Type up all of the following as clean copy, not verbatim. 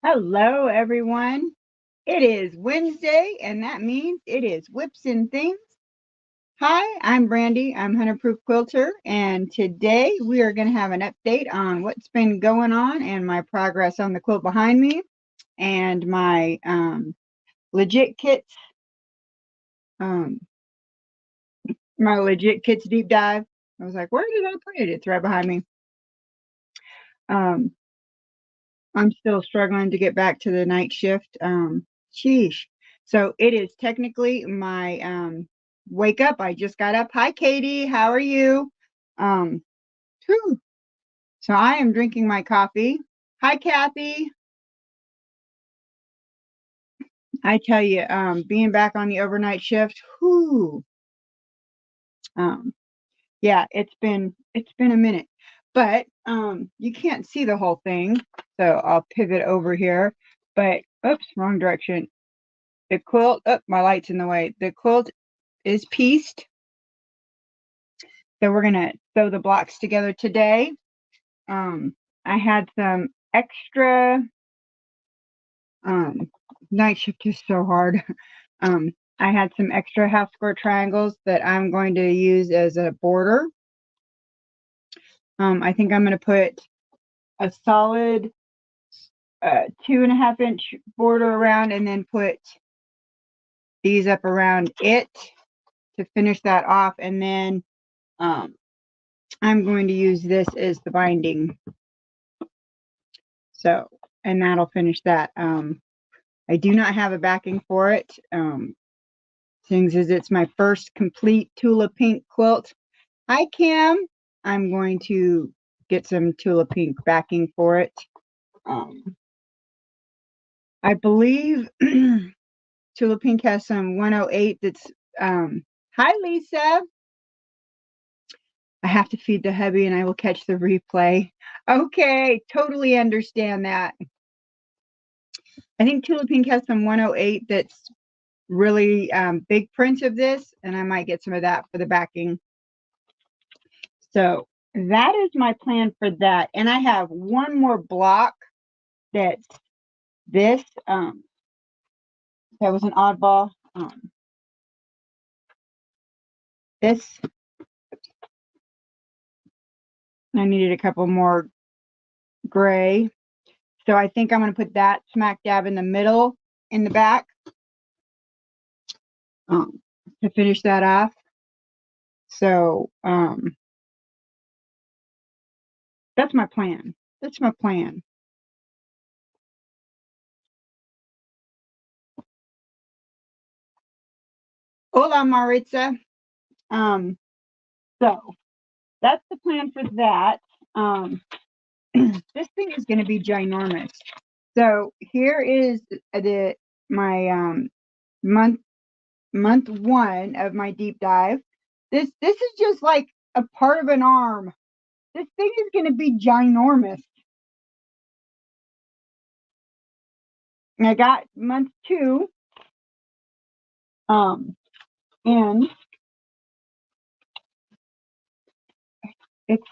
Hello, everyone. It is Wednesday, and that means it is Whips and Things. Hi, I'm Brandy. I'm Hunter Proof Quilter, and today we are going to have an update on what's been going on and my progress on the quilt behind me and my legit kits, my legit kits deep dive. I was like, where did I put it? It's right behind me. I'm still struggling to get back to the night shift. Sheesh. So it is technically my wake up. I just got up. Hi, Katie. How are you? Whew. So I am drinking my coffee. Hi, Kathy. I tell you, being back on the overnight shift, whoo. Yeah, it's been a minute. But you can't see the whole thing. So I'll pivot over here. But oops, wrong direction. The quilt, oh, my light's in the way. The quilt is pieced. So we're going to sew the blocks together today. I had some extra, night shift is so hard. I had some extra half square triangles that I'm going to use as a border. I think I'm going to put a solid 2.5 inch border around and then put these up around it to finish that off. And then I'm going to use this as the binding. So, and that'll finish that. I do not have a backing for it. Things as it's my first complete Tula pink quilt. Hi, Kim. I'm going to get some Tula pink backing for it. I believe Tula pink has some 108 that's, hi, Lisa. I have to feed the hubby and I will catch the replay. Okay, totally understand that. I think Tula Pink has some 108 that's really big prints of this, and I might get some of that for the backing. So that is my plan for that. And I have one more block that's this. That was an oddball. This. I needed a couple more gray. So I think I'm going to put that smack dab in the middle in the back to finish that off. So that's my plan. That's my plan. Hola, Maritza. So that's the plan for that. This thing is going to be ginormous. So here is my month 1 of my deep dive. This is just like a part of an arm. This thing is going to be ginormous. And I got month 2. And it's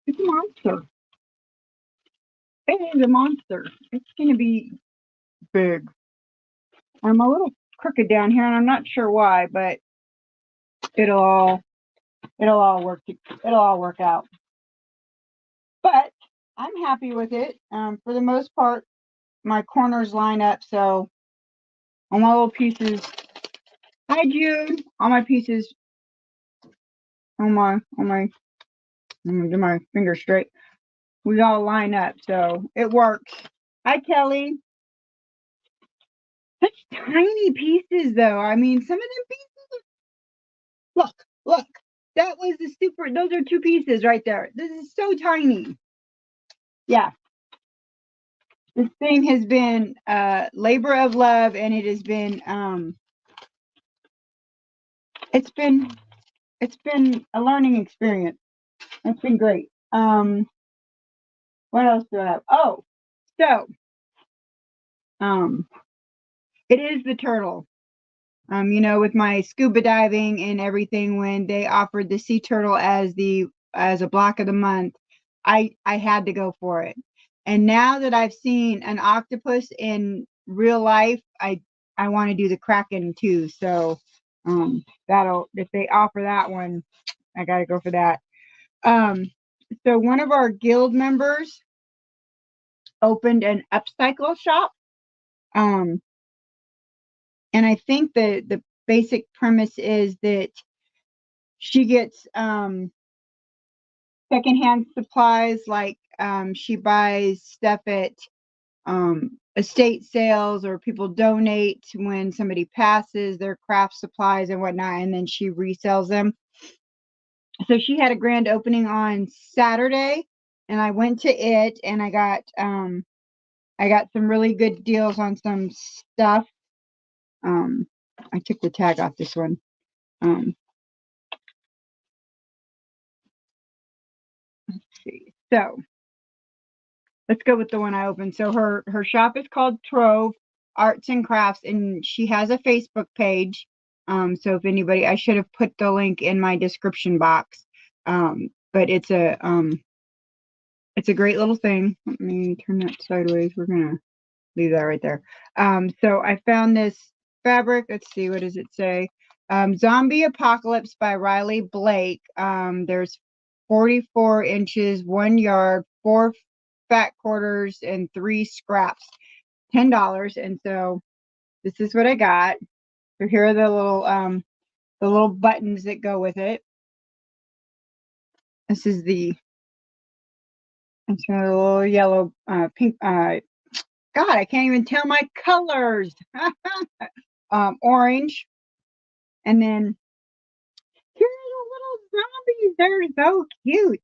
a monster. It is a monster. It's going to be big. I'm a little crooked down here, and I'm not sure why, but it'll all work out. But I'm happy with it. For the most part, my corners line up, so all my little pieces. Hi, Jude. All my pieces. I'm gonna do my fingers straight. We all line up, so it works. Hi, Kelly. Such tiny pieces, though. I mean, some of them pieces. Look. That was the super. Those are 2 pieces right there. This is so tiny. Yeah. This thing has been a labor of love, and it has been it's been a learning experience. It's been great. What else do I have? Oh, so it is the turtle. With my scuba diving and everything, when they offered the sea turtle as a block of the month, I had to go for it. And now that I've seen an octopus in real life, I want to do the Kraken too. So that'll, if they offer that one, I got to go for that. So one of our guild members opened an upcycle shop. And I think the basic premise is that she gets secondhand supplies, like she buys stuff at estate sales, or people donate when somebody passes their craft supplies and whatnot, and then she resells them. So she had a grand opening on Saturday, and I went to it, and I got some really good deals on some stuff. I took the tag off this one. Let's see. So let's go with the one I opened. So her shop is called Trove Arts and Crafts, and she has a Facebook page. So if anybody, I should have put the link in my description box. But it's a great little thing. Let me turn that sideways. We're gonna leave that right there. So I found this fabric. Let's see, what does it say? Zombie Apocalypse by Riley Blake. There's 44 inches, 1 yard, 4 fat quarters, and 3 scraps. $10. And so this is what I got. So here are the little buttons that go with it. This is it's got a little yellow, pink. God, I can't even tell my colors. Orange. And then here's the little zombies. They're so cute.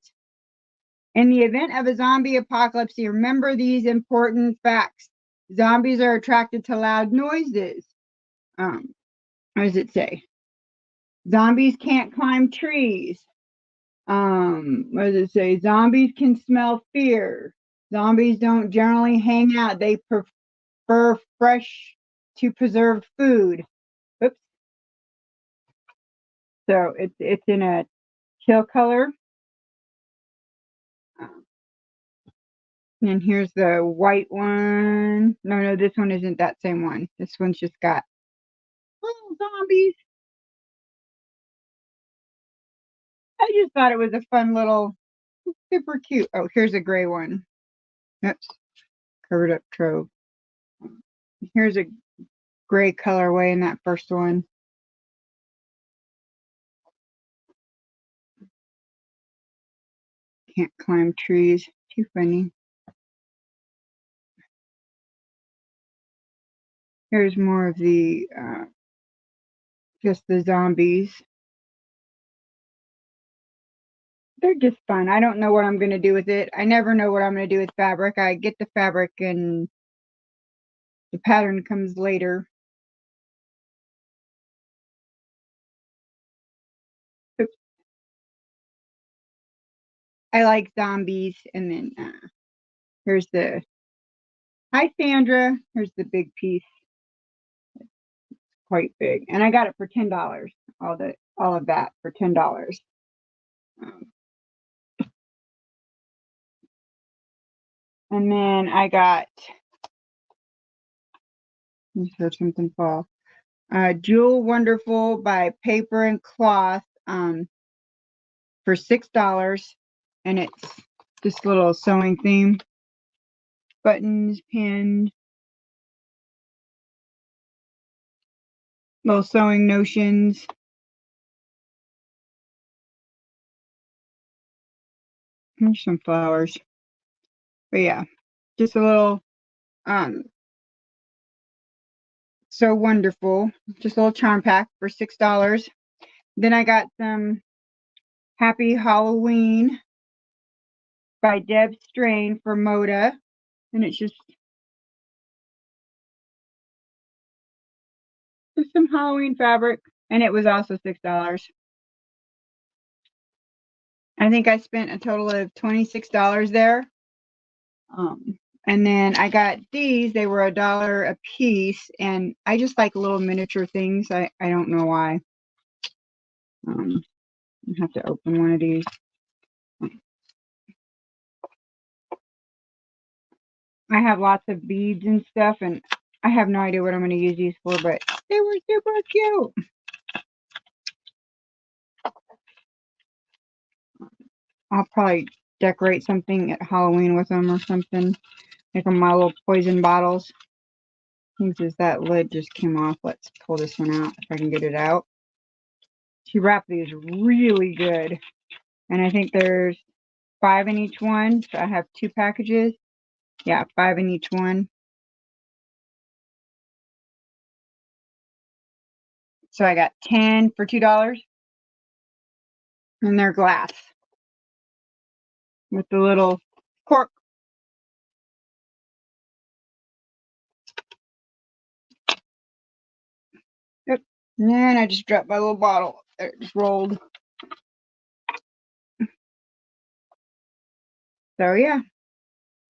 In the event of a zombie apocalypse, remember these important facts. Zombies are attracted to loud noises. What does it say? Zombies can't climb trees. What does it say? Zombies can smell fear. Zombies don't generally hang out. They prefer fresh to preserved food. Oops. So it's in a teal color. And here's the white one. No, this one isn't that same one. This one's just got little zombies. I just thought it was a fun little, super cute. Oh, here's a gray one. Oops, covered up Trove. Here's a gray colorway in that first one. Can't climb trees. Too funny. Here's more of the, just the zombies. They're just fun. I don't know what I'm going to do with it. I never know what I'm going to do with fabric. I get the fabric and the pattern comes later. Oops. I like zombies. And then here's the, hi Sandra. Here's the big piece. It's quite big. And I got it for $10. All of that for $10. And then I got, let's hear something fall. Jewel Wonderful by Paper and Cloth for $6. And it's this little sewing theme. Buttons, pins, little sewing notions. Here's some flowers. But yeah, just a little so wonderful. Just a little charm pack for $6. Then I got some Happy Halloween by Deb Strain for Moda. And it's just some Halloween fabric. And it was also $6. I think I spent a total of $26 there. And then I got these. They were $1 a piece. And I just like little miniature things. I don't know why. I have to open one of these. I have lots of beads and stuff, and I have no idea what I'm going to use these for, but they were super cute. I'll probably decorate something at Halloween with them or something. Make them my little poison bottles. Things is that lid just came off. Let's pull this one out if I can get it out. She wrapped these really good. And I think there's 5 in each one. So I have 2 packages. Yeah, 5 in each one. So I got 10 for $2. And they're glass. With the little cork. Yep. And then I just dropped my little bottle. It just rolled. So yeah.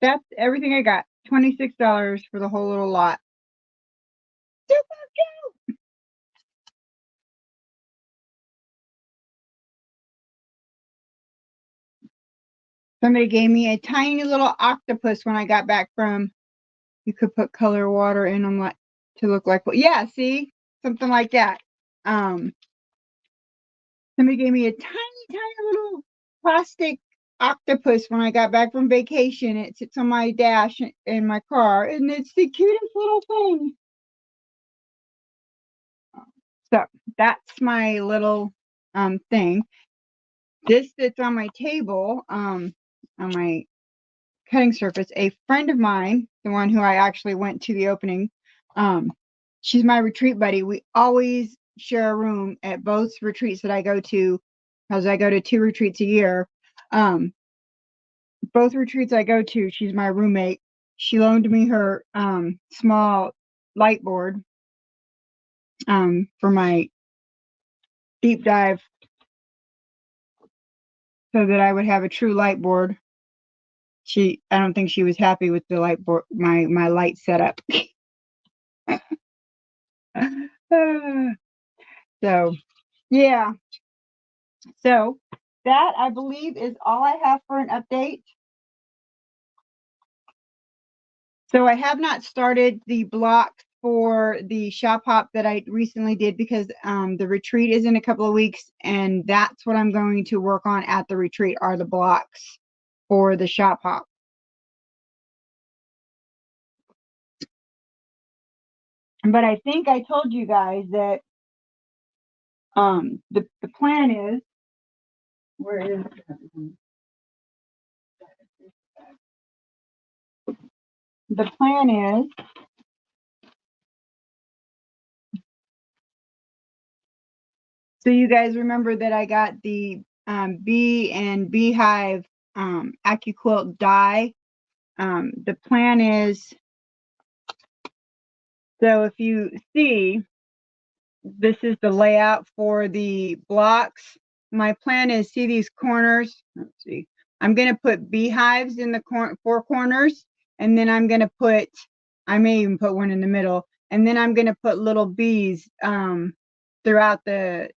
That's everything I got. $26 for the whole little lot. Super cute. Somebody gave me a tiny little octopus when I got back from. You could put color water in them like to look like. Yeah, see, something like that. Somebody gave me a tiny little plastic octopus when I got back from vacation. It sits on my dash in my car, and it's the cutest little thing. So that's my little thing. This sits on my table, on my cutting surface. A friend of mine, the one who I actually went to the opening, she's my retreat buddy. We always share a room at both retreats that I go to, as I go to 2 retreats a year. Both retreats I go to, she's my roommate. She loaned me her small light board for my deep dive, so that I would have a true light board. I don't think she was happy with the light board, my light setup. So yeah, so that I believe is all I have for an update. So I have not started the blocks for the shop hop that I recently did, because the retreat is in a couple of weeks, and that's what I'm going to work on at the retreat, are the blocks for the shop hop. But I think I told you guys that the plan is, where is the plan is, so you guys remember that I got the bee and beehive Accuquilt die. The plan is, so if you see, this is the layout for the blocks. My plan is, see these corners? Let's see. I'm going to put beehives in the 4 corners, and then I'm going to put, I may even put one in the middle, and then I'm going to put little bees throughout the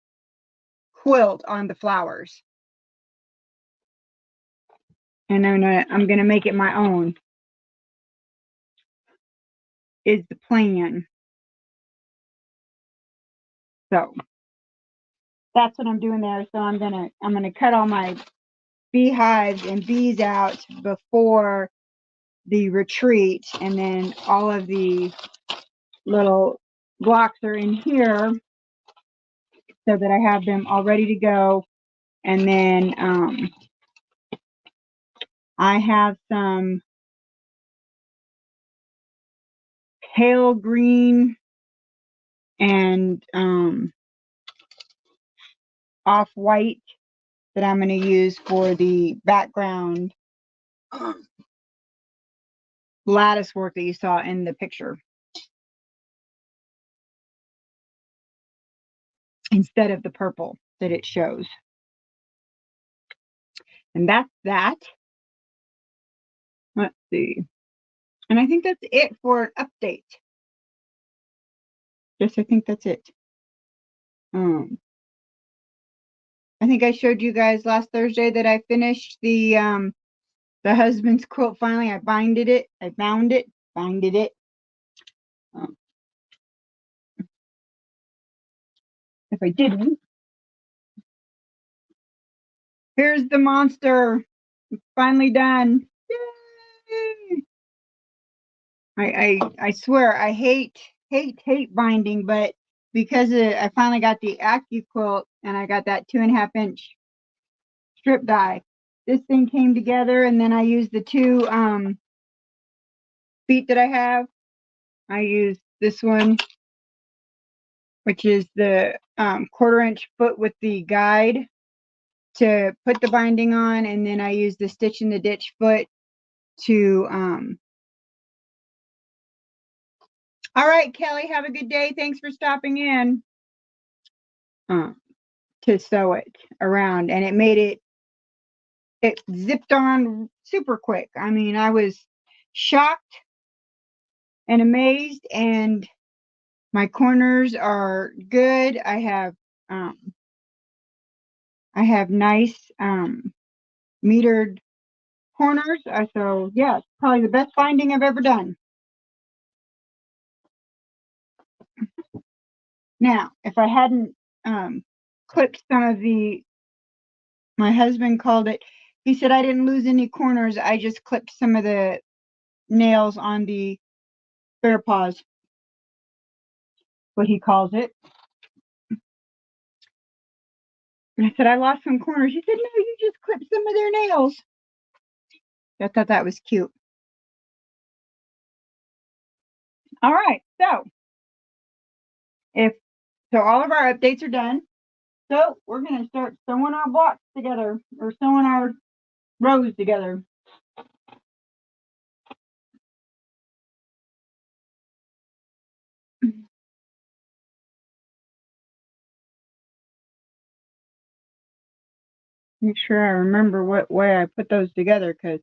quilt on the flowers. And I'm gonna make it my own, is the plan. So that's what I'm doing there. So I'm gonna cut all my beehives and bees out before the retreat, and then all of the little blocks are in here so that I have them all ready to go. And then I have some pale green and off-white that I'm going to use for the background lattice work that you saw in the picture, instead of the purple that it shows. And that's that. Let's see. And I think that's it for an update. Yes, I think that's it. I think I showed you guys last Thursday that I finished the the husband's quilt. Finally, I binded it. I bound it, binded it. If I didn't, here's the monster. It's finally done. Yay! I swear I hate binding, but because I finally got the Accuquilt and I got that 2.5 inch strip die, this thing came together, and then I used the two feet that I have. I used this one, which is the 1/4 inch foot with the guide to put the binding on, and then I used the stitch in the ditch foot to all right, Kelly, have a good day. Thanks for stopping in. To sew it around, and it made it zipped on super quick. I mean, I was shocked and amazed, and my corners are good. I have nice metered corners. So yeah, it's probably the best binding I've ever done. Now, if I hadn't clipped some of my husband called it, he said I didn't lose any corners. I just clipped some of the nails on the bear paws, what he calls it. And I said, I lost some corners. He said, no, you just clipped some of their nails. I thought that was cute. All right, so all of our updates are done. So we're going to start sewing our blocks together, or sewing our rows together. Make sure I remember what way I put those together, because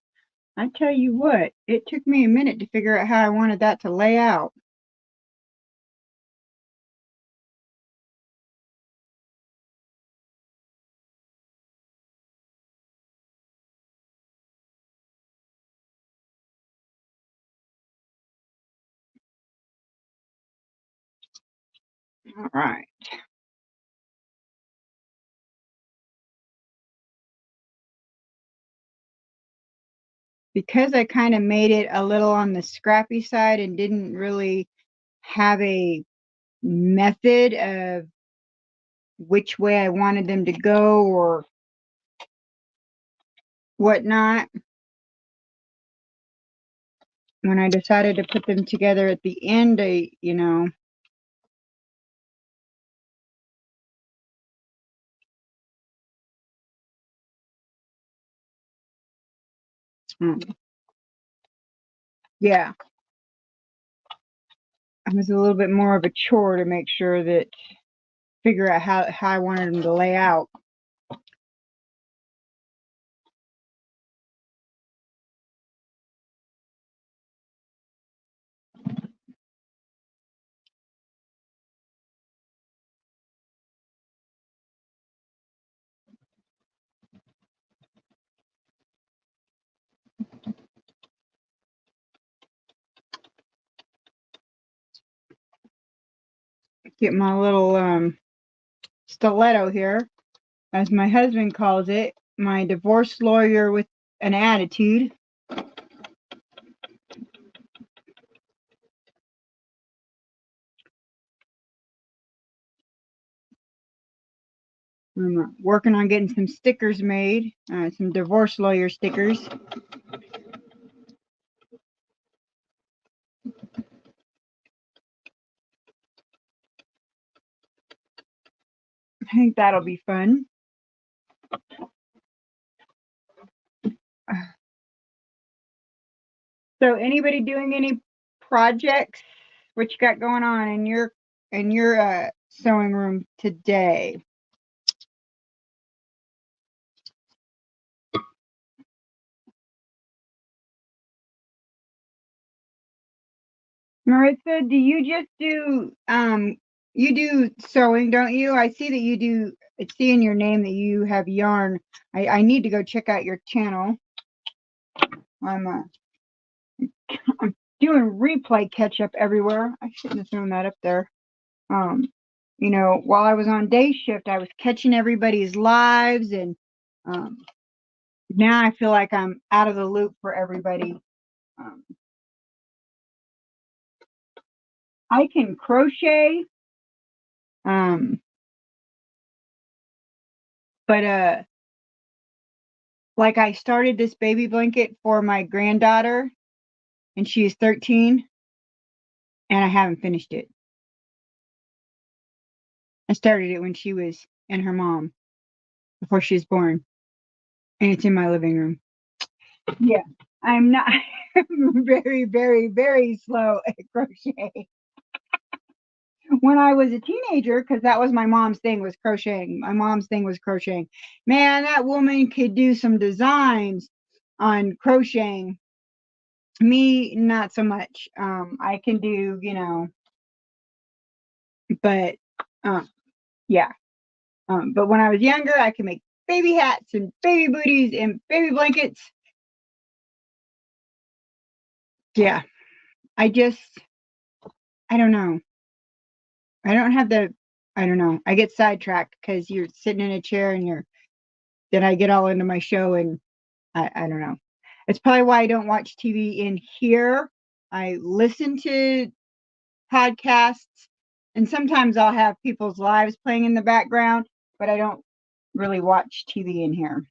I tell you what, it took me a minute to figure out how I wanted that to lay out. All right. Because I kind of made it a little on the scrappy side and didn't really have a method of which way I wanted them to go or whatnot, when I decided to put them together at the end, you know, yeah, it was a little bit more of a chore to make sure that, figure out how I wanted them to lay out. Get my little stiletto here, as my husband calls it, my divorce lawyer with an attitude. I'm working on getting some stickers made, some divorce lawyer stickers. I think that'll be fun. So anybody doing any projects? What you got going on in your sewing room today? Maritza, do you just do you do sewing, don't you? I see that you do. I see in your name that you have yarn. I need to go check out your channel. I'm doing replay catch up everywhere. I shouldn't have thrown that up there. You know, while I was on day shift, I was catching everybody's lives, and now I feel like I'm out of the loop for everybody. I can crochet, but like I started this baby blanket for my granddaughter, and she is 13, and I haven't finished it. I started it when she was in her mom, before she was born, and it's in my living room. Yeah, I'm not. I'm very, very, very slow at crochet. When I was a teenager, because that was my mom's thing, was crocheting. My mom's thing was crocheting. Man, that woman could do some designs on crocheting. Me, not so much. I can do, you know, but yeah. But when I was younger, I could make baby hats and baby booties and baby blankets. Yeah, I don't know. I don't have the, I don't know. I get sidetracked because you're sitting in a chair and then I get all into my show, and I don't know. It's probably why I don't watch TV in here. I listen to podcasts, and sometimes I'll have people's lives playing in the background, but I don't really watch TV in here.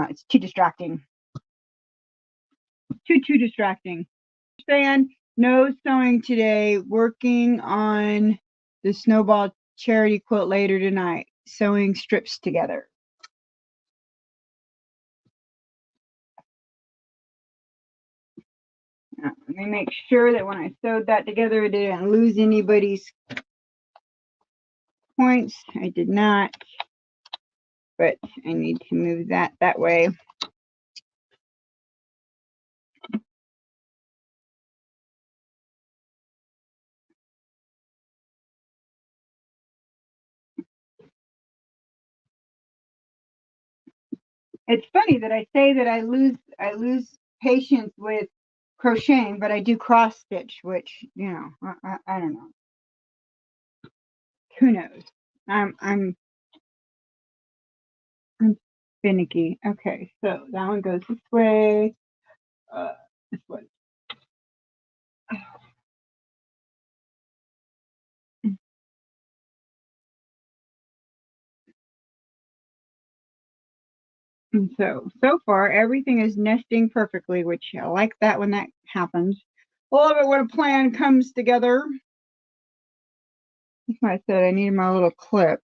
It's too distracting. Too distracting. Fan, no sewing today. Working on the snowball charity quilt later tonight. Sewing strips together. Let me make sure that when I sewed that together, I didn't lose anybody's points. I did not, but I need to move that way. It's funny that I say that I lose patience with crocheting, but I do cross stitch, which, you know, I don't know. Who knows? I'm finicky. Okay, so that one goes this way. This way. And so far everything is nesting perfectly, which I like that when that happens. I love it when a plan comes together. That's why I said I needed my little clip.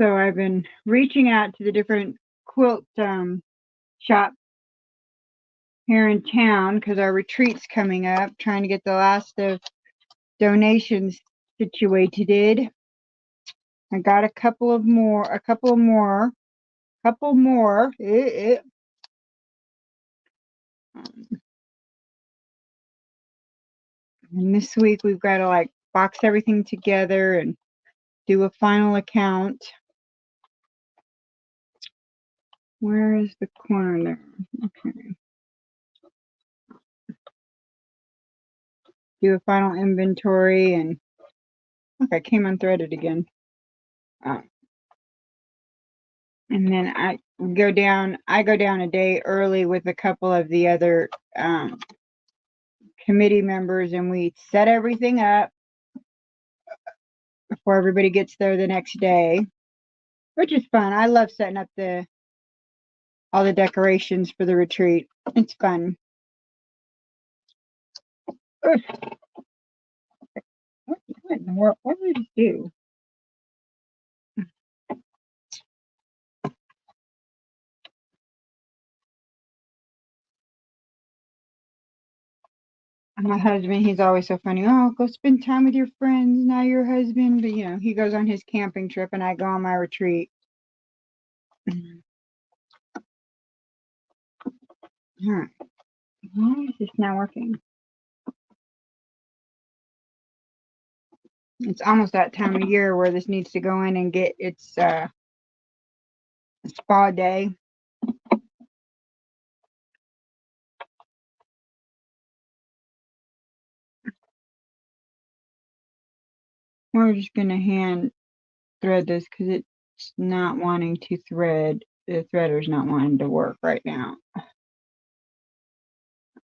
So I've been reaching out to the different quilt shops here in town because our retreat's coming up, trying to get the last of donations situated. I got a couple more. And this week we've got to like box everything together and do a final account. Where is the corner there? Okay. Do a final inventory, and look, I came unthreaded again. And then I go down a day early with a couple of the other committee members, and we set everything up before everybody gets there the next day, which is fun. I love setting up all the decorations for the retreat. It's fun. Ugh. What in the world? What did I just do? My husband, he's always so funny. Oh, go spend time with your friends, not your husband. But, you know, he goes on his camping trip and I go on my retreat. All right. Why is this not working? It's almost that time of year where this needs to go in and get its spa day. We're just going to hand thread this because it's not wanting to thread. The threader's not wanting to work right now. I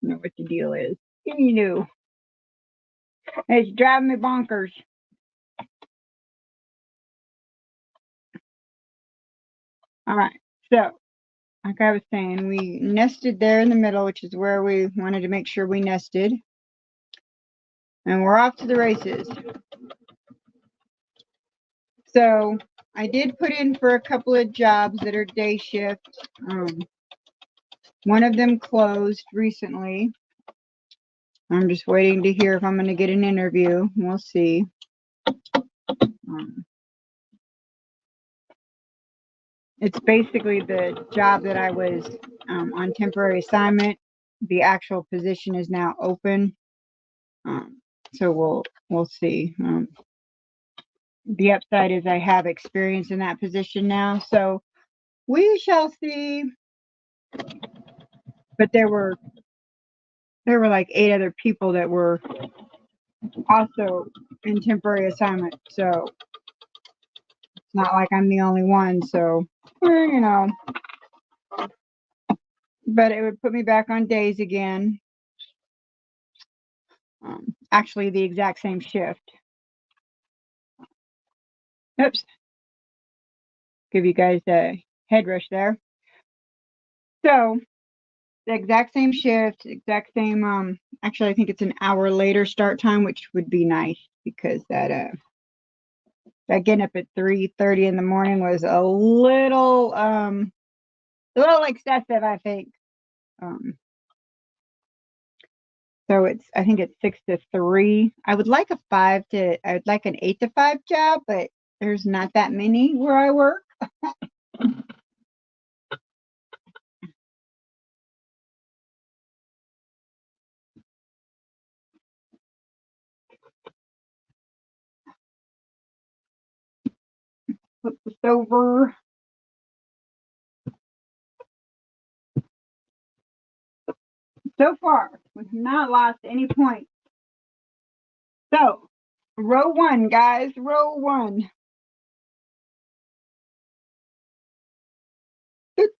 don't know what the deal is. You know, it's driving me bonkers. All right, so like I was saying, we nested there in the middle, which is where we wanted to make sure we nested. And we're off to the races. So I did put in for a couple of jobs that are day shift. One of them closed recently. I'm just waiting to hear if I'm going to get an interview. We'll see. It's basically the job that I was on temporary assignment. The actual position is now open. So we'll see. The upside is I have experience in that position now, so we shall see. But there were like 8 other people that were also in temporary assignment, so it's not like I'm the only one. So you know, but it would put me back on days again. Actually, the exact same shift. Oops. Give you guys a head rush there. So the exact same shift, exact same. Actually, I think it's an hour later start time, which would be nice because that getting up at 3:30 in the morning was a little excessive, I think. So I think it's 6 to 3. I would like I would like an 8 to 5 job, but there's not that many where I work. Flip this over. So far, we have not lost any points. So, row 1, guys, row 1. It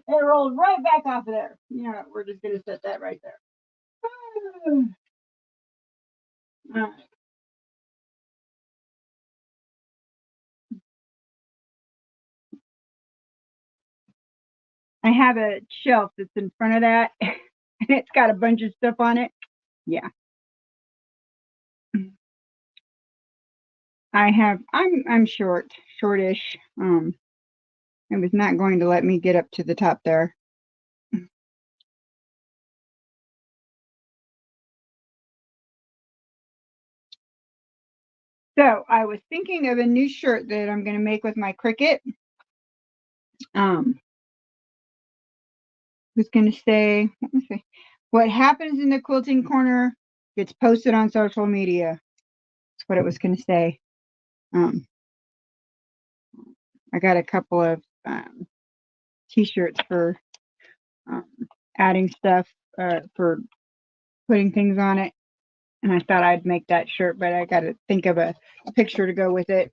rolled right back off of there. Yeah, we're just going to set that right there. All right. I have a shelf that's in front of that, and it's got a bunch of stuff on it. Yeah. I'm shortish. It was not going to let me get up to the top there. So I was thinking of a new shirt that I'm going to make with my Cricut. Was going to say, let me see, what happens in the quilting corner gets posted on social media. That's what it was going to say. I got a couple of t-shirts for adding stuff for putting things on it, and I thought I'd make that shirt, but I got to think of a picture to go with it.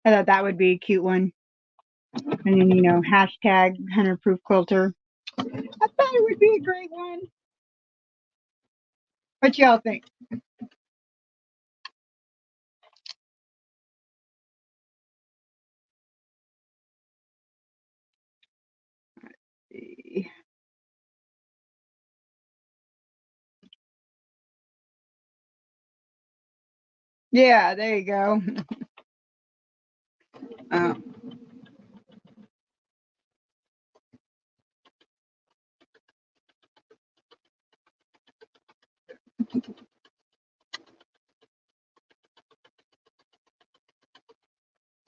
I thought that would be a cute one. And then, you know, hashtag 100proof quilter. I thought it would be a great one. What y'all think? Let's see. Yeah, there you go.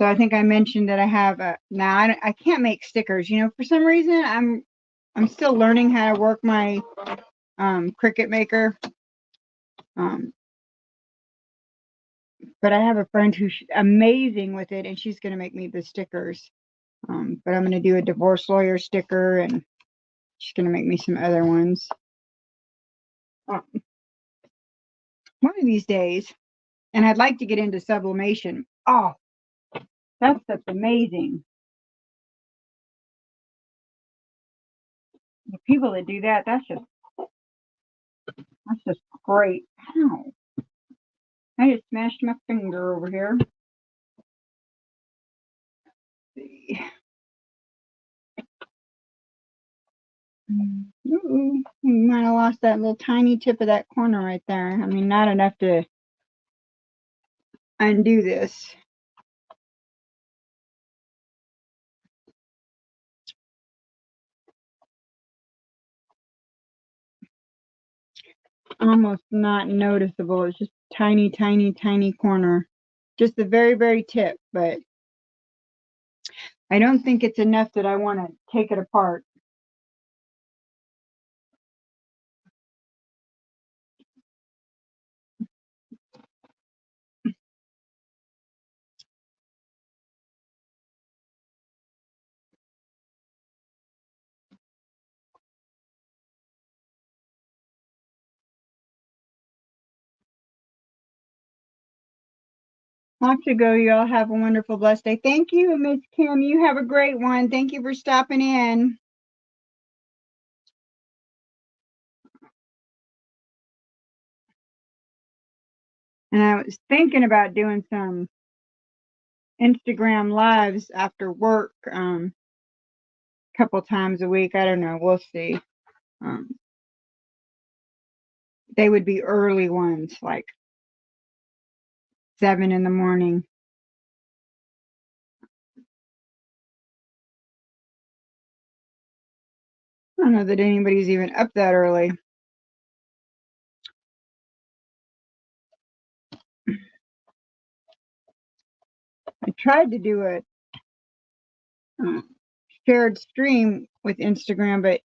So I think I mentioned that I have a, now I can't make stickers, you know, for some reason I'm still learning how to work my Cricut maker. But I have a friend who's amazing with it, and she's going to make me the stickers. But I'm going to do a divorce lawyer sticker, and she's going to make me some other ones. One of these days. And I'd like to get into sublimation. Oh, that stuff's amazing. The people that do that, that's just great. Ow. I just smashed my finger over here. Let's see. Ooh, we might have lost that little tiny tip of that corner right there. I mean, not enough to undo this. Almost not noticeable. It's just tiny, tiny, tiny corner. Just the very, very tip, but I don't think it's enough that I want to take it apart. Off to go. You all have a wonderful, blessed day. Thank you, Miss Kim. You have a great one. Thank you for stopping in. And I was thinking about doing some Instagram lives after work, a couple times a week. I don't know. We'll see. They would be early ones, like 7 in the morning. I don't know that anybody's even up that early. I tried to do a shared stream with Instagram, but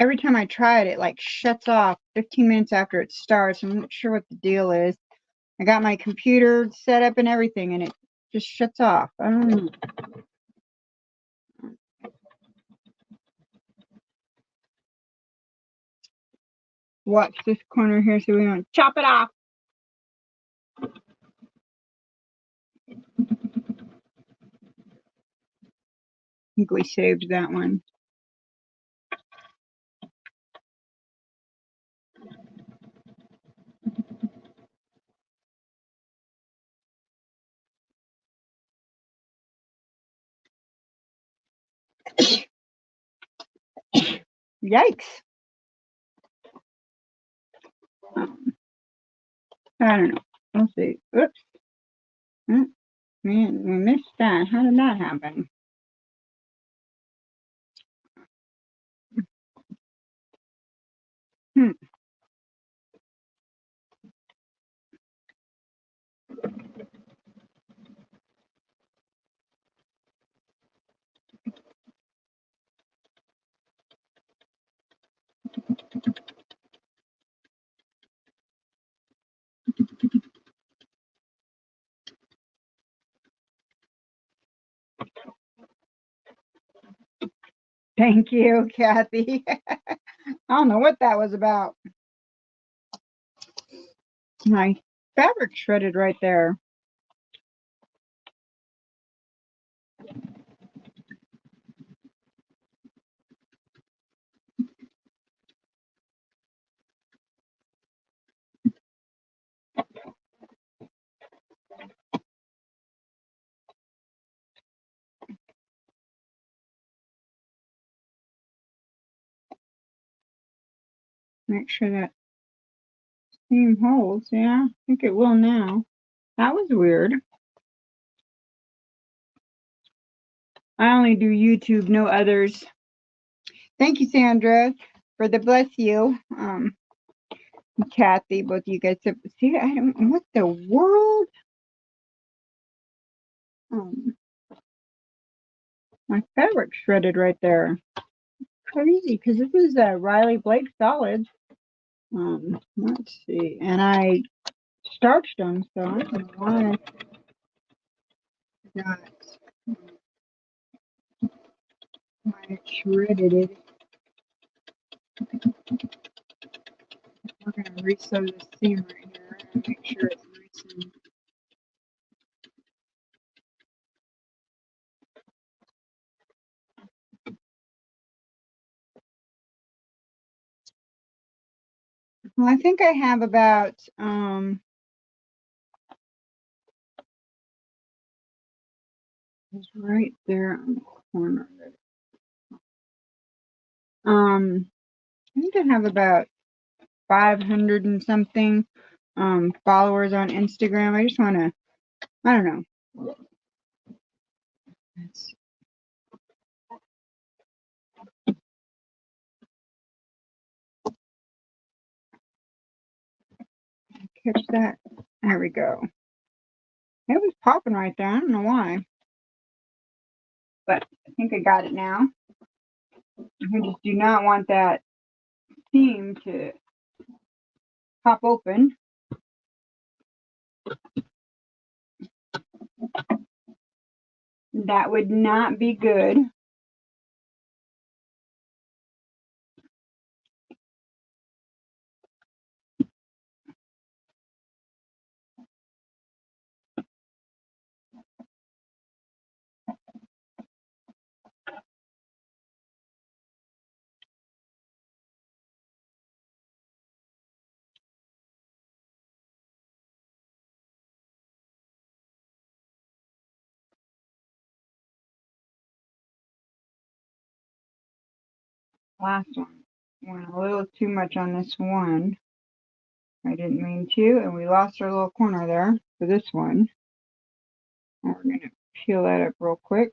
every time I try it, it like shuts off 15 minutes after it starts. I'm not sure what the deal is. I got my computer set up and everything, and it just shuts off. I don't know. Watch this corner here so we don't chop it off. I think we saved that one. Yikes. I don't know. Let's see. Oops. Man, we missed that. How did that happen? Thank you, Kathy. I don't know what that was about. My fabric shredded right there. Make sure that seam holds. Yeah, I think it will now. That was weird. I only do YouTube, no others. Thank you, Sandra, for the bless you. Kathy, both of you guys. See, I don't. What the world? My fabric shredded right there. Crazy, because this is a Riley Blake solid. Let's see, and I starched them, so I don't know why not why it shredded it. We're gonna resew this seam right here and make sure it's nice and. Well, I think I have about it's right there on the corner of it. I think I have about 500 and something followers on Instagram. I just want to, I don't know. Let's catch that. There we go. It was popping right there. I don't know why, but I think I got it now. I just do not want that seam to pop open. That would not be good. Last one went a little too much on this one. I didn't mean to, and we lost our little corner there for this one. And we're going to peel that up real quick.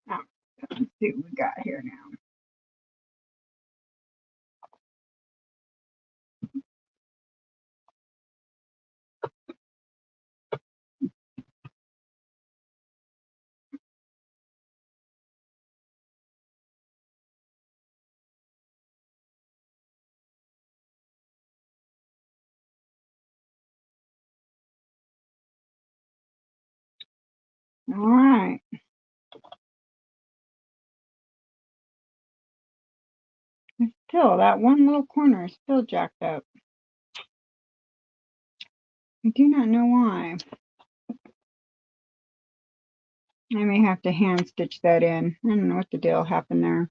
Now, let's see what we got here now. All right. Still, that one little corner is still jacked up. I do not know why. I may have to hand stitch that in. I don't know what the deal happened there.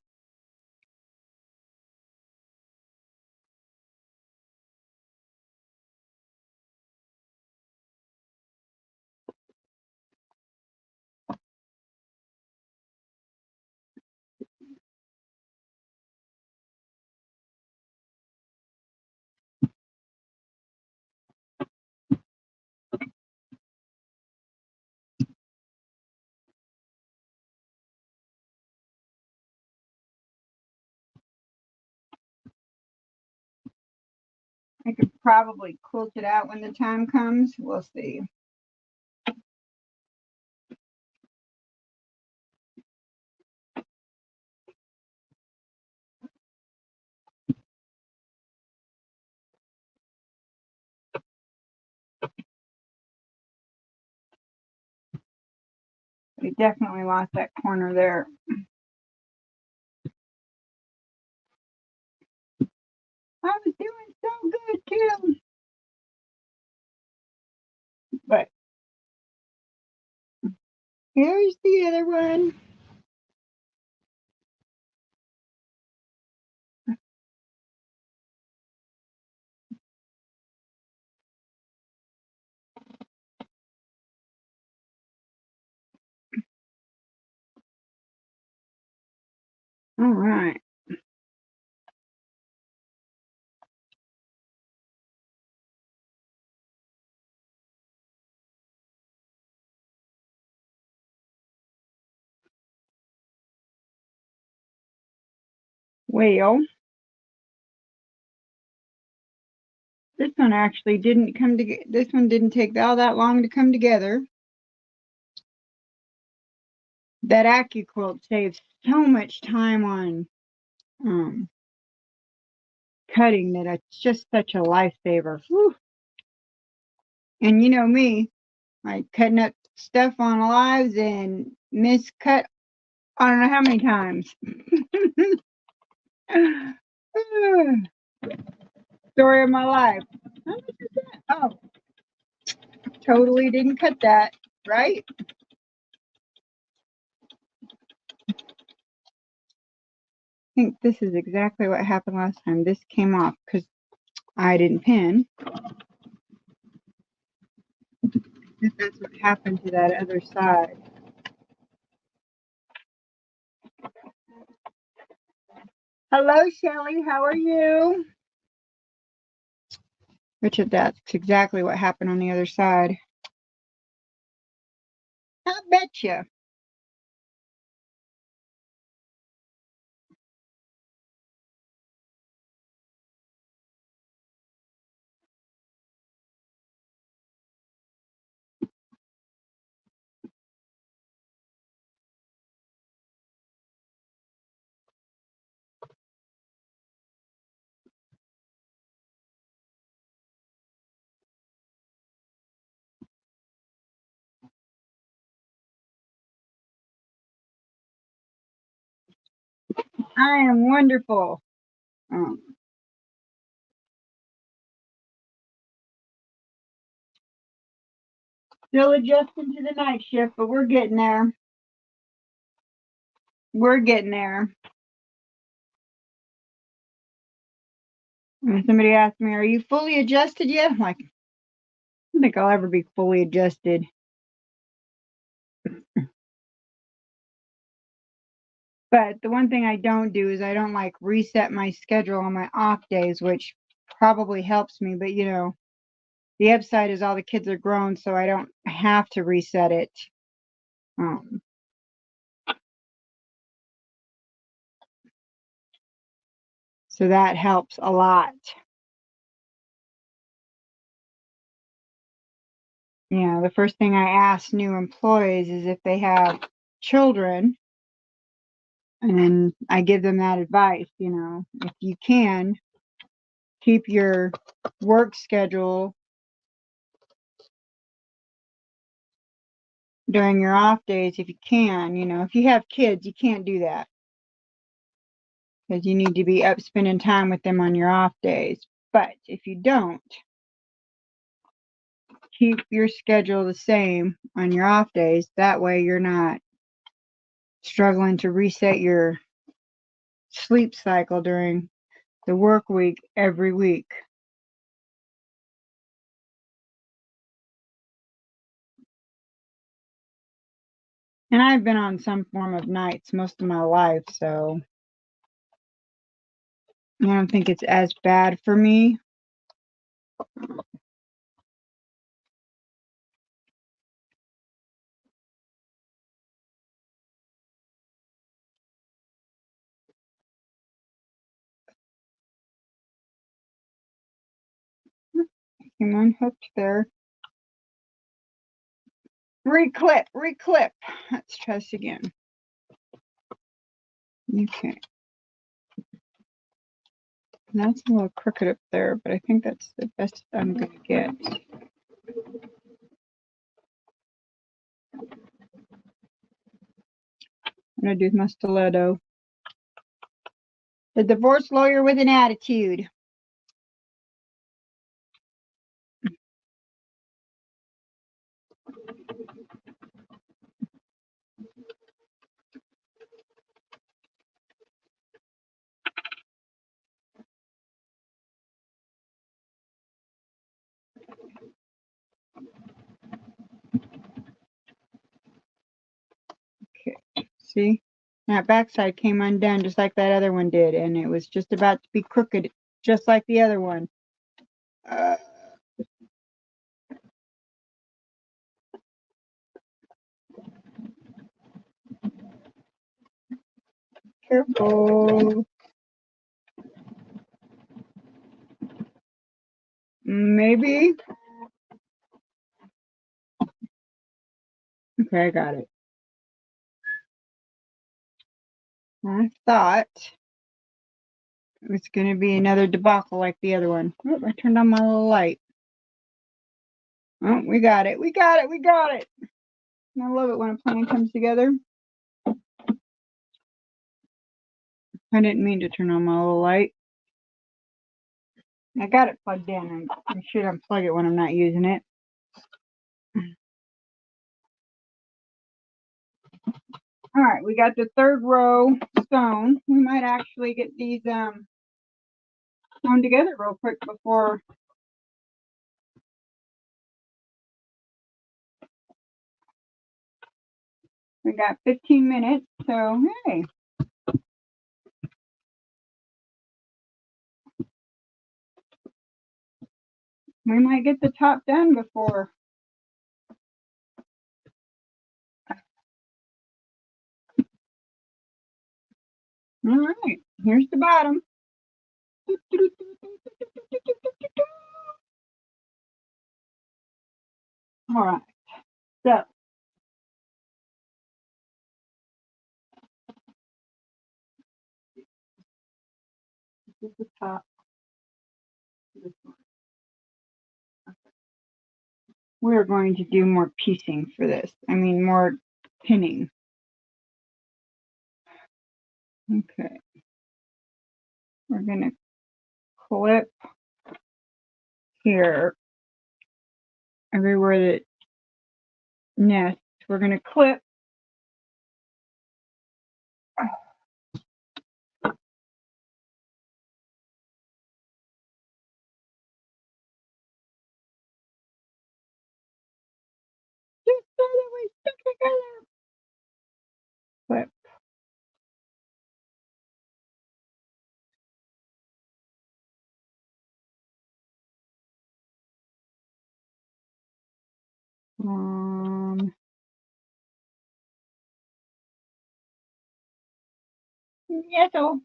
I could probably quilt it out when the time comes. We'll see. We definitely lost that corner there. I was doing so good too. But here's the other one. All right. Well, this one actually didn't come together. This one didn't take all that long to come together. That Accuquilt saves so much time on cutting that it's just such a lifesaver. Whew. And you know me, like cutting up stuff on lives and miscut I don't know how many times. Story of my life. How much is that? Oh, totally didn't cut that, right? I think this is exactly what happened last time. This came off because I didn't pin. That's what happened to that other side. Hello, Shelly. How are you? Richard, that's exactly what happened on the other side. I betcha. I am wonderful. Still adjusting to the night shift, but we're getting there. We're getting there. And somebody asked me, are you fully adjusted yet? I'm like, I don't think I'll ever be fully adjusted. But the one thing I don't do is I don't like reset my schedule on my off days, which probably helps me. But you know, the upside is all the kids are grown, so I don't have to reset it. So that helps a lot. Yeah, the first thing I ask new employees is if they have children, and I give them that advice, you know, if you can, keep your work schedule during your off days if you can. You know, if you have kids, you can't do that because you need to be up spending time with them on your off days. But if you don't, keep your schedule the same on your off days. That way you're not struggling to reset your sleep cycle during the work week every week. And I've been on some form of nights most of my life, so I don't think it's as bad for me. Came unhooked there. Reclip, reclip. Let's try this again. Okay. That's a little crooked up there, but I think that's the best I'm going to get. I'm gonna do with my stiletto. The divorce lawyer with an attitude. Okay, see? That backside came undone just like that other one did, and it was just about to be crooked, just like the other one. Careful. Maybe. Okay, I got it. I thought it was going to be another debacle like the other one. Oh, I turned on my little light. Oh, we got it. We got it. We got it. I love it when a plan comes together. I didn't mean to turn on my little light. I got it plugged in. I should unplug it when I'm not using it. All right, we got the third row sewn. We might actually get these sewn together real quick before we got 15 minutes. So hey, we might get the top done before. All right, here's the bottom. All right, so this is the top. This one. We're going to do more piecing for this. I mean, more pinning. Okay, we're gonna clip here everywhere that nests. We're gonna clip. Just so that we stick together. Clip. Nestle.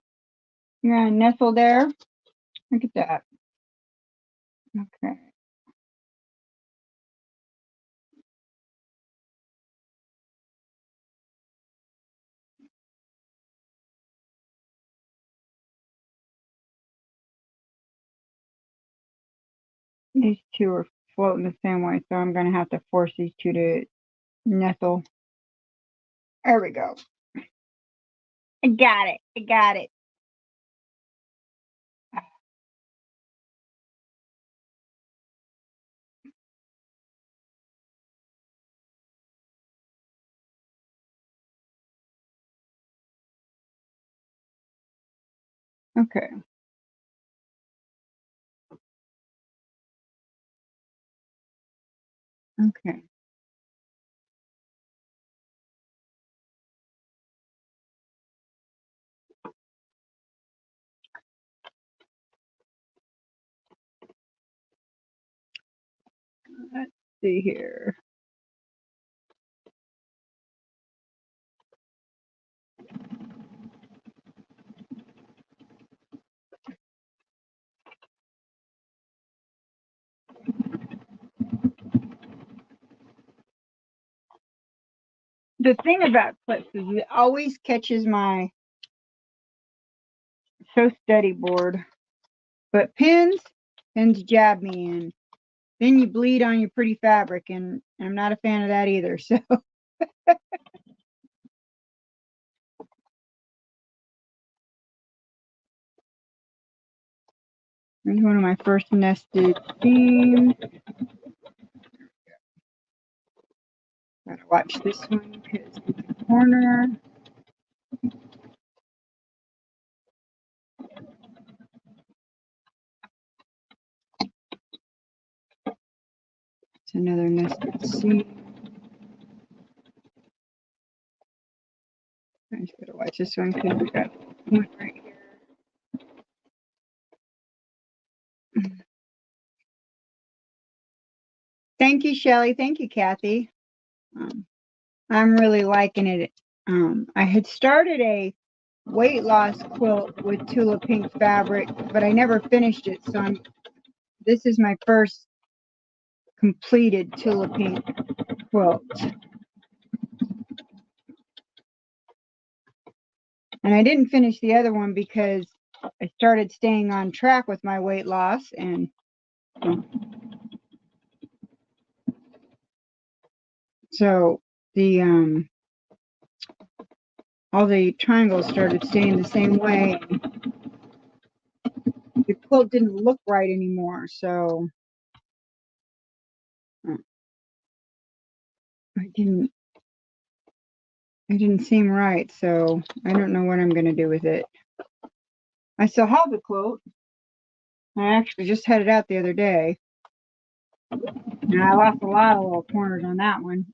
You're gonna nestle there. Look at that. Okay. These two are floating the same way, so I'm gonna have to force these two to nestle. There we go. I got it. I got it. Okay. Okay. Let's see here. The thing about clips is it always catches my so steady board. But pins jab me in. Then you bleed on your pretty fabric, and I'm not a fan of that either. So Here's one of my first nested seams. Gotta watch this one because it's in the corner. It's another nested seam. I just gotta watch this one because we got one right here. Thank you, Shelly. Thank you, Kathy. I'm really liking it. I had started a weight loss quilt with Tula pink fabric, but I never finished it. So this is my first completed Tula pink quilt. And I didn't finish the other one because I started staying on track with my weight loss, and so the all the triangles started staying the same way. The quilt didn't look right anymore, so it didn't seem right. So I don't know what I'm going to do with it. I still have the quilt. I actually just had it out the other day. Now I lost a lot of little corners on that one.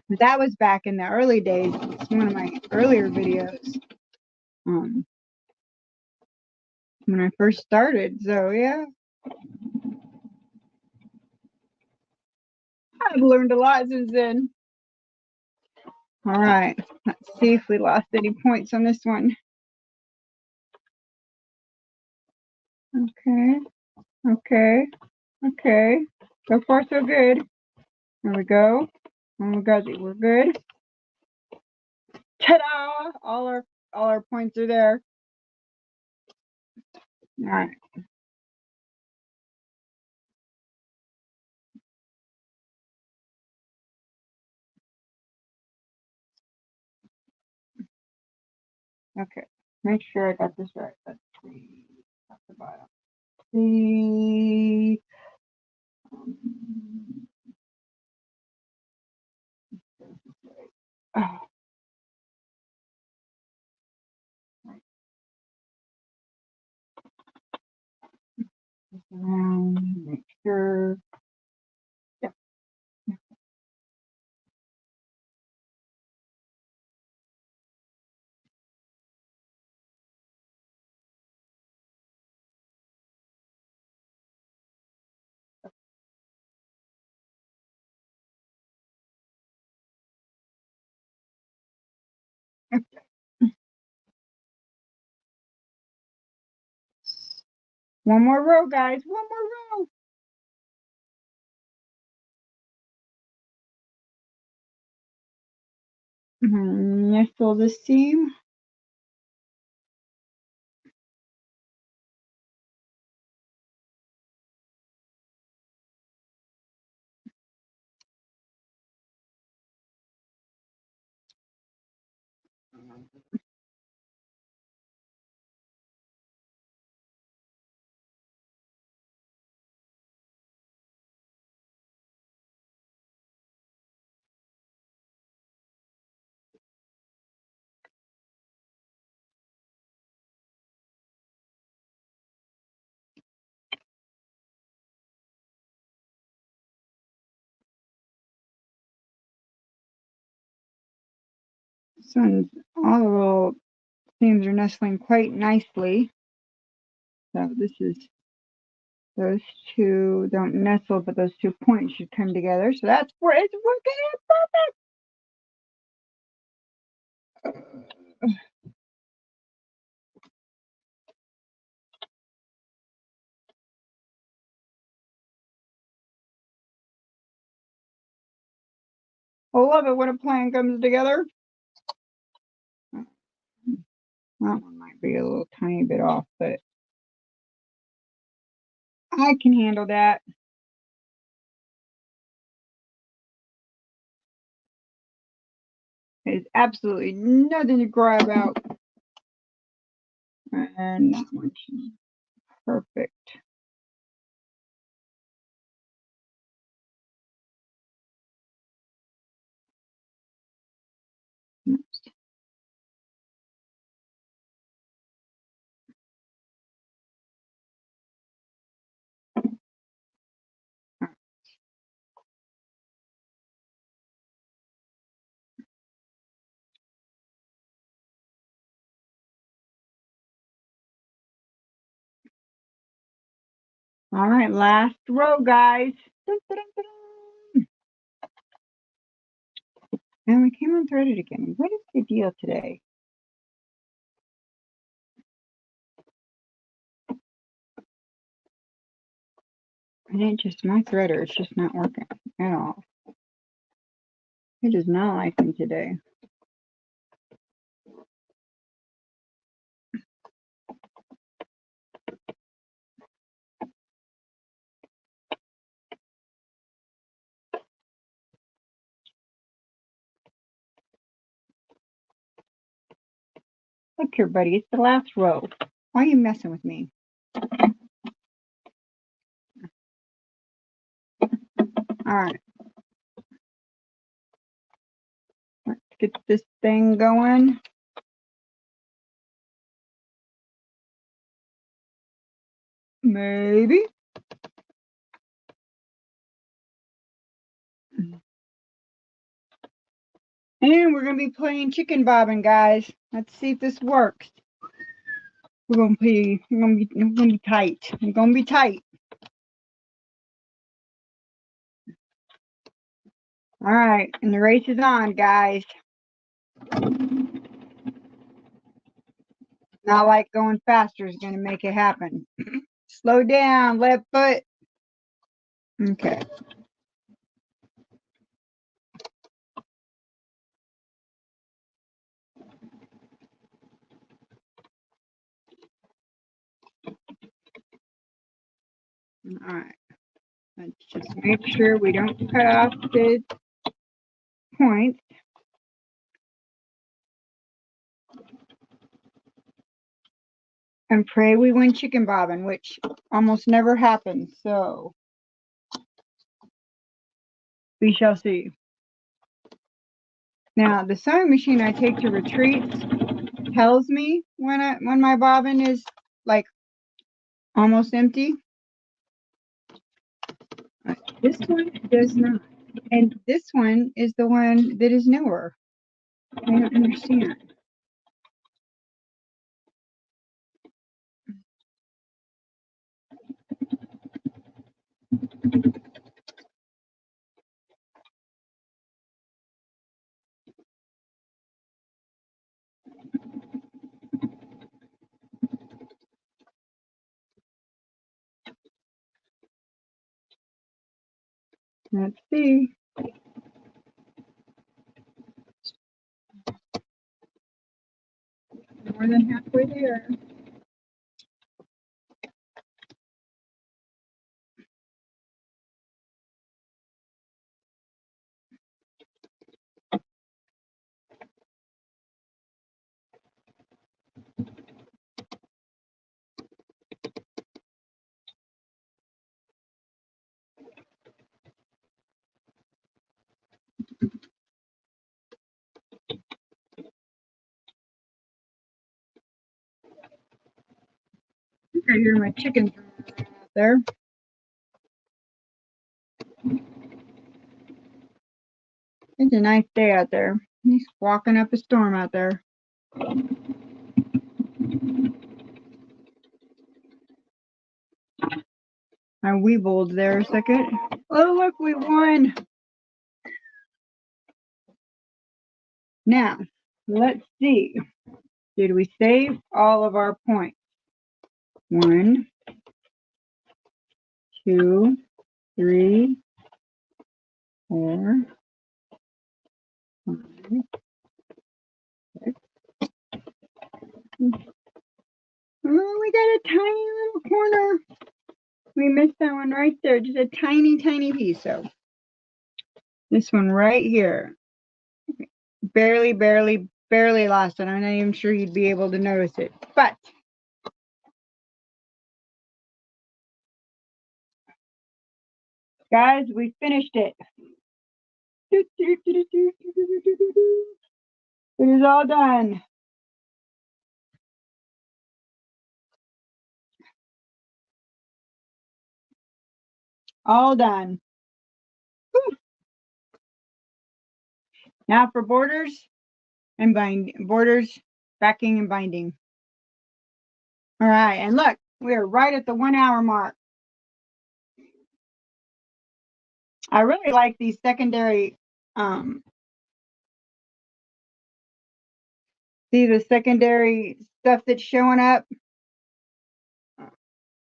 But that was back in the early days. It's one of my earlier videos. When I first started. So yeah. I've learned a lot since then. All right. Let's see if we lost any points on this one. Okay. Okay. Okay. So far so good. There we go. Oh my God, we're good. Ta-da! All our points are there. All right. Okay. Make sure I got this right. Let's see. Top to bottom. See. Oh. Around. Make sure. Yep. One more row, guys. One more row. Nestle the seam. This one's all the little seams are nestling quite nicely. So this is, those two don't nestle, but those 2 points should come together. So that's where it's working out perfect. I love it when a plan comes together. That one might be a little tiny bit off, but I can handle that. There's absolutely nothing to cry about. And that one should be perfect. All right, last row, guys. Dun, dun, dun, dun. And we came unthreaded again. What is the deal today? It ain't just my threader. It's just not working at all. It does not like me today. Look here, buddy. It's the last row. Why are you messing with me? All right. Let's get this thing going. Maybe. And we're going to be playing chicken bobbing, guys. Let's see if this works. We're going to be tight. We're going to be tight. All right. And the race is on, guys. Not like going faster is going to make it happen. Slow down, left foot. Okay. All right. Let's just make sure we don't cut off the points. And pray we win chicken bobbing, which almost never happens. So we shall see. Now the sewing machine I take to retreats tells me when my bobbin is like almost empty. This one does not. And this one is the one that is newer. I don't understand. Let's see. More than halfway there. I think I hear my chickens out there. It's a nice day out there. He's walking up a storm out there. I weebled there a second. Oh, look, we won. Now, let's see. Did we save all of our points? 1, 2, 3, 4, 5, 6. Oh, we got a tiny little corner. We missed that one right there. Just a tiny, tiny piece. So this one right here. Barely lost it. I'm not even sure you'd be able to notice it. But Guys, we finished it. It is all done. All done. Whew. Now for borders and borders, backing and binding. All right, and look, we're right at the 1 hour mark. I really like these secondary, see the secondary stuff that's showing up.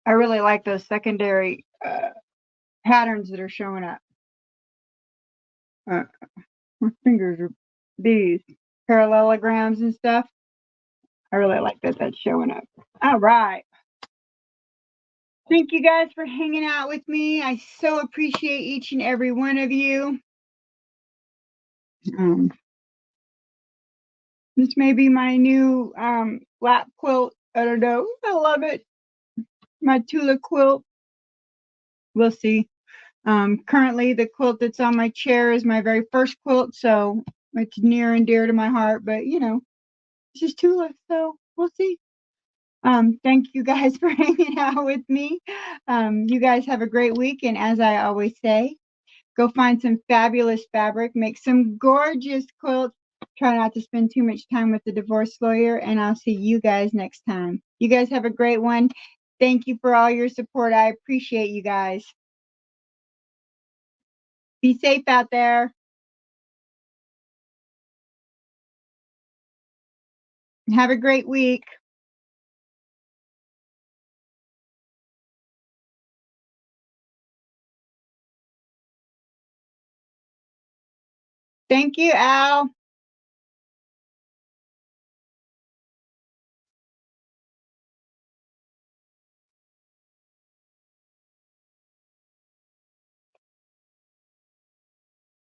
I really like those secondary patterns that are showing up. My fingers are these parallelograms and stuff. I really like that that's showing up. All right. Thank you guys for hanging out with me. I so appreciate each and every one of you. This may be my new lap quilt. I don't know. I love it. My Tula quilt. We'll see. Currently, the quilt that's on my chair is my very first quilt, so it's near and dear to my heart. But you know, it's just Tula, so we'll see. Thank you guys for hanging out with me. You guys have a great week, and as I always say, go find some fabulous fabric, make some gorgeous quilts. Try not to spend too much time with the divorce lawyer, and I'll see you guys next time. You guys have a great one. Thank you for all your support. I appreciate you guys. Be safe out there. Have a great week. Thank you, Al.